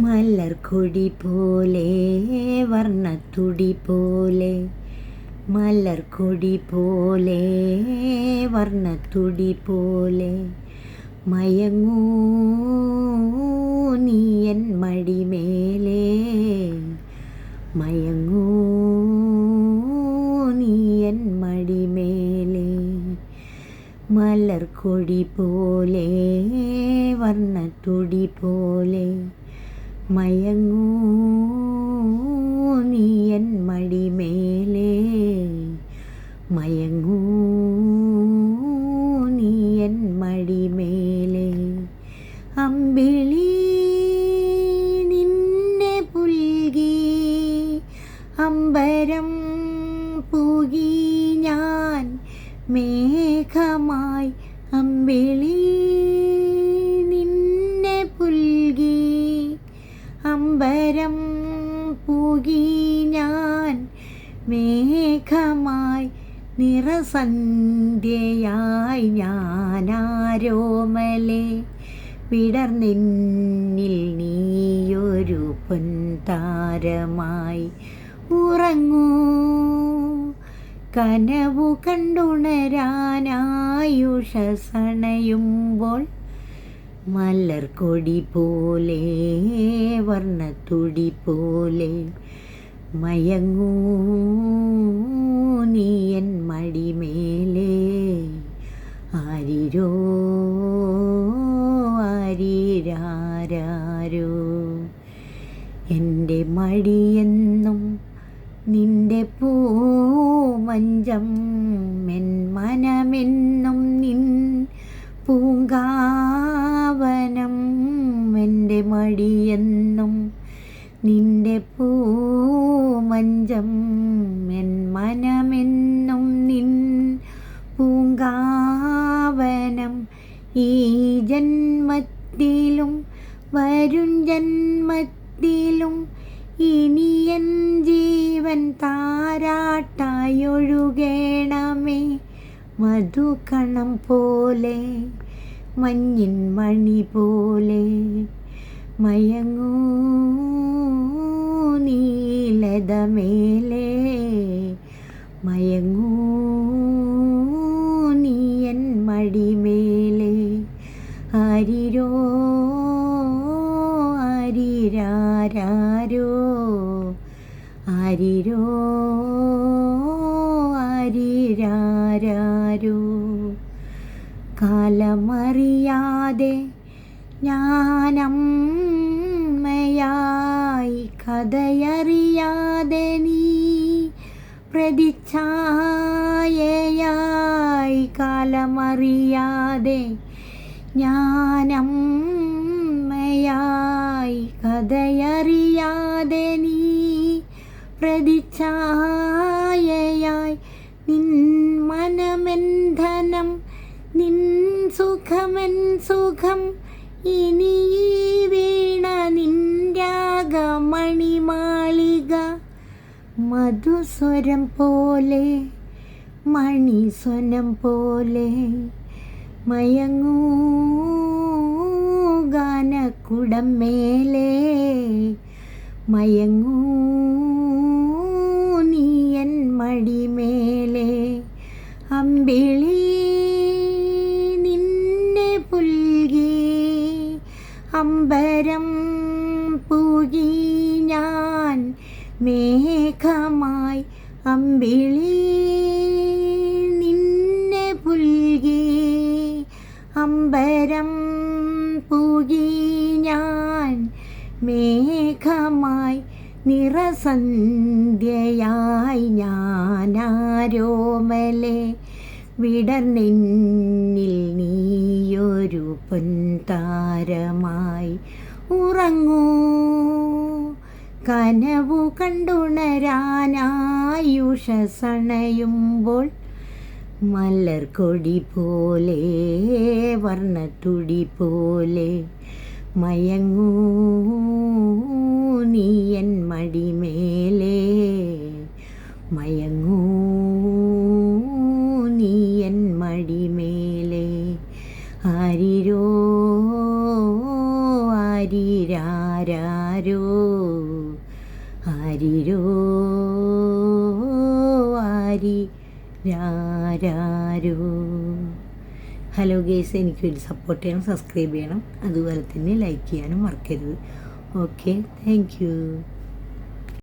മലർക്കൊടി പോലെ വർണ്ണത്തുടി പോലെ, മലർക്കൊടി പോലെ വർണ്ണത്തുടി പോലെ, മയങ്ങൂ നീയൻ മടിമേലേ, മയങ്ങൂ നീയൻ മടിമേലേ. മലർക്കൊടി പോലെ വർണ്ണത്തുടി പോലെ, മയങ്ങൂ നീയൻ മടിമേലേ, മയങ്ങൂ നീയൻ മടിമേലേ. അമ്പിളി നിന്നെ പുൽകി അമ്പരം പൂകി ഞാൻ മേഘമായി, അമ്പിളി നിന്നെ പുൽകി അമ്പരം പൂകി ഞാൻ മേഘമായി, നിറസന്ധ്യയായി ഞാനാരോമലേ, വിടർന്നെന്നിൽ നീയൊരു പൊൻതാരമായി. ഉറങ്ങൂ കനവു കണ്ടുണരാനായുഷസണയുമ്പോൾ, മലർക്കൊടി പോലെ വർണ്ണത്തുടി പോലെ, മയങ്ങൂ നീയൻ മടിമേലേ. ആരിരോ ആരിരാരോ, എൻ്റെ മടിയെന്നും നിന്റെ പൂമഞ്ചം, എൻ മനമെന്നും നിൻ പൂങ്കാവനം. എൻ്റെ മടിയെന്നും നിന്റെ പൂമഞ്ചം, എൻ മനമെന്നും നിൻ പൂങ്കാവനം. ഈ ജന്മത്തിലും വരും ജന്മത്തിലും ഇനിയൻ ജീവൻ താരാട്ടായൊഴുകേണമേ. മധുകണം പോലെ മഞ്ഞിൻ മണി പോലെ, മയങ്ങൂ നീലതമേലേ, മയങ്ങൂ നീയൻ മടിമേലേ. ആരിരോ ആരിരാരോ, ആരിരോ ആരിരാരോ. കാലമറിയാതെ ഞാനമ്മയായി, കഥയറിയാതെ നീ പ്രതിച്ഛായയായി. കാലമറിയാതെ ഞാനമ്മയായി, കഥയറിയാതെ നീ പ്രതിച്ഛായയായി. നിൻ മനമെൻ ധനം, നിൻ സുഖമെൻ സുഖം, ഇനി ഈ വീണ നിൻ രാഗമണിമാളിക. മധുസ്വരം പോലെ മണിസ്വനം പോലെ, മയങ്ങൂ ഗാനക്കുടം മേലേ, മയങ്ങൂ നീയൻ മടിമേലേ. അമ്പിളി നിന്നെ പുൽകി അമ്പരം പൂകി ഞാൻ മേഘമായി, അമ്പിളി നിന്നെ പുൽകി അമ്പരം പൂകി ഞാൻ മേഘമായി, നിറസന്ധ്യയായി ഞാനാരോമലേ, വിടർന്നെന്നിൽ നീയൊരു പൊൻതാരമായി. ഉറങ്ങൂ കനവു കണ്ടുണരാനായുഷസണയുമ്പോൾ, മലർക്കൊടി പോലെ വർണ്ണത്തുടി പോലെ, മയങ്ങൂ നീയൻ മടിമേലേ, മയങ്ങൂ നീയൻ മടിമേലേ. ആരിരോ ആരിരാ ആരാരോ ആരിരോ ആരി രാരാരോ. ഹലോ ഗേസ്, എനിക്ക് വേണ്ടി സപ്പോർട്ട് ചെയ്യണം, സബ്സ്ക്രൈബ് ചെയ്യണം, അതുപോലെ തന്നെ ലൈക്ക് ചെയ്യാനും മറക്കരുത്. Okay, thank you.